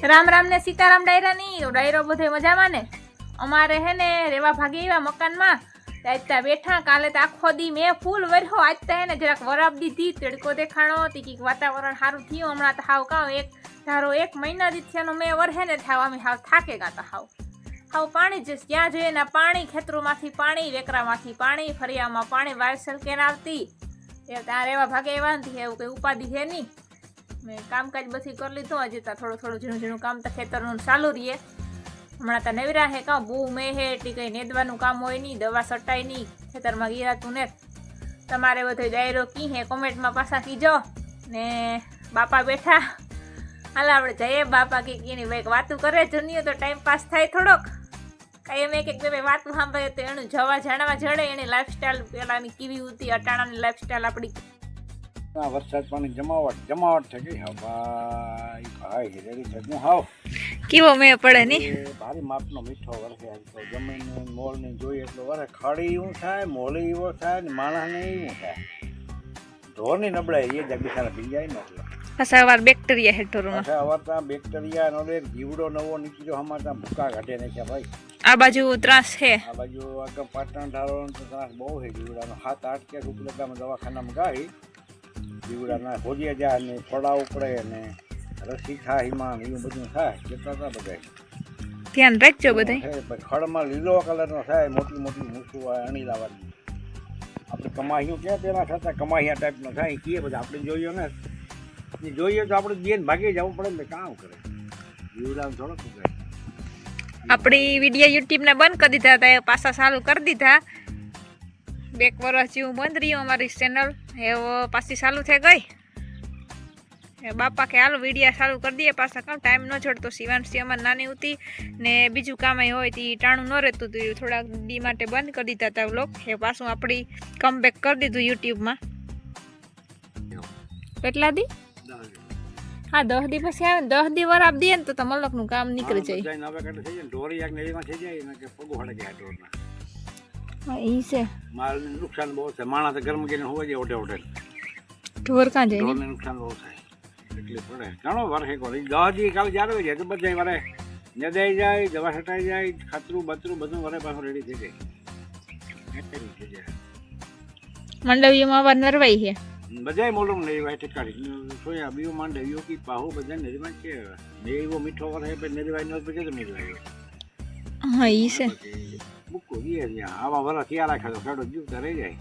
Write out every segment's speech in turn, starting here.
राम राम ने सीताराम डायरा नहीं तो डायरो बधे मजा में ने अमारे है ने रेवा भागी एवा मकान में आता बैठा काले तो आखो दी मैं फूल वर्हो आज है ने जरा वराब दीधी तड़को देखाणो तीकी वातावरण सारू थयुं हमणां तो हाव का एक धारो 1 महीना दी थयानो मैं वरहे ने थाव अमे हाव थाकेगा तो हाव पाणी ज ज्यां जोईए ने पाणी खेतरोमांथी पाणी वेकरामांथी पाणी फरियामां पाणी वायसल केन आवती ए तां रेवा भागे एवा नथी एवुं कोई उपाधी है नहीं मैं कामकाज बधी कर लीधो हजी तो थोड़ो थोड़ो झीणुं झीणुं काम तो खेतरनुं चालू रहे हमणां तो नवरा है का बू में है एटली कई नेदवानुं काम होय नहीं दवा सटाय नहीं खेतरमां गिरातुं ने तमारे बधो दायरो की है कमेंट में पाछा कीजो ने बापा बैठा हाल आपणे जઈએ बापा की एनी भाई वातुं करे जूनियो तो टाइम पास थाय थोड़ोक कई एम एक बे वातुं सांभळे तो एनुं जवा जाणवा जड़े एनी लाइफस्टाइल पेलानी केवी होती अटाणानी लाइफस्टाइल आपणी वरसाद पानी जमावट थे गई हाँ भाई भाई रेडी थे हूँ हाव केवो में पड़े नी भारी मापनो मीठो वरसे तो जमीन मोल ने जोई એટલો વરે ખાડી એવું થાય મોલી એવો થાય ને માણસને એવું થાય ઢોરની નબળાઈ એ જ બિચારા પી જાય ને એટલે અસરવાર બેક્ટેરિયા હેઠોરમાં અસરવાર તા બેક્ટેરિયા નો એક જીવડો નવો નીકળી જો હમાતા ભૂકા કાઢે ને છે ભાઈ આ બાજુ ત્રાસ છે આ બાજુ આગળ પાટણ ધારો તો ત્રાસ બહુ છે જીવડાનો 7-8 કે રૂપિયામાં દવાખાનામાં ગાઈ જીવડાના હોજિયા જાય ને ફળાવું પડે ને રસી થાય એમાં એવું બધું થાય કેટલા હતા બધા ધ્યાન રાખજો બધા ખડમાં લીલો કલરનો થાય મોટી મોટી મૂછું હોય અણી લાવવાની આપણે કમાહીઓ ક્યાં પેલા થતા કમાહિયા ટાઈપનો થાય કીએ બધા આપણે જોઈએ ને જોઈએ તો આપણે બેન ભાગી જવું પડે ને કામ કરે જીવડાને થોડો શું કરે આપણી વિડીયો યુટ્યુબ ને બંધ કરી દીધા હતા પાછા ચાલુ કરી દીધા 2 વર્ષ જેવું બંધ રહ્યું અમારી ચેનल એવો પાછી ચાલુ થઈ ગઈ बापा के हाल वीडियो चालू कर दिए पासा कम टाइम न जड़तो शिवांशी अमर नानी होती ने बीजू काम होय ती टाणु न रहतुं तो थोड़ा दी माटे बंद कर दीधा था व्लॉग हे पाछुं आपणी कमबेक कर दीधुं यूट्यूब में કેટલા દી हाँ 10 દી पछी आवे 10 दी वर आप दिए तो मलकनुं काम निकળી जाय नवे काटे થઈ જાય ઢોરી એક નેરીમાં થઈ જાય ને કે પગો હડે ગયા ઢોરના हां ई से माल नुकसान बहुत है माणस गरम કરીને હોવે જાય ઓટે ઓટે ઢોર કાં જાય ઢોરને નુકસાન બહુ થાય એટલે પડે ઘણો વરસે કોલી 10 દી કાલ જારો જાય તો બધાય વરે નદાઈ જાય દવા છટાઈ જાય ખાતરું બતરું બધું વરે પાછું રેડી થઈ જાય મંડવીમાં વાર નરવાઈ છે બધાય મોલમ ને વાય ઠકાડી સોયા બીઓ માંડવીઓ કી પાહો બધા નરીમાં છે ને એવો મીઠો વરે પે નરીવાય નો પે કે નરીવાય હા ઈ છે મુકો ઈ આવા વરા તૈયાર રાખે તો સાડો જીવતા રહી જાય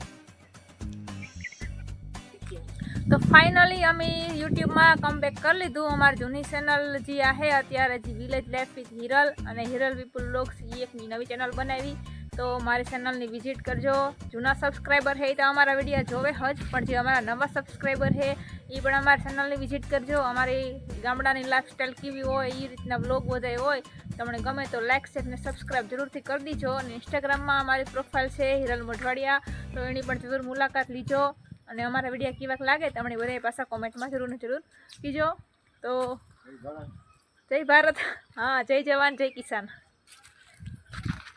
तो फाइनली अमे यूट्यूब में कमबेक कर लीधु अमार जूनी चेनल जी है अत्यारे जी विलेज लाइफ विथ हिरल अने हिरल विपुल व्लॉग्स एक नवी चेनल बनावी तो मारी चेनल ने विजिट करजो जूना सब्सक्राइबर है तो अमारा वीडियो जोवे हज पण जे अमारा नवा सब्सक्राइबर है ये पण अमारा चेनल ने विजिट करजो अमारी गामडानी लाइफस्टाइल केवी होय ई रीतना व्लॉग बधाय होय तमने गमे तो लाइक शेर ने सब्सक्राइब जरूर थी कर दीजो अने इंस्टाग्राम में अमारी प्रोफाइल है हिरल मोढवाडिया तो एनी पण जरूर मुलाकात लीजो અને અમારા વિડીયો કેવાક લાગે તમને બધાય પાછા કોમેન્ટમાં જરૂર ને જરૂર કીજો તો જય ભારત હા જય જવાન જય કિસાન।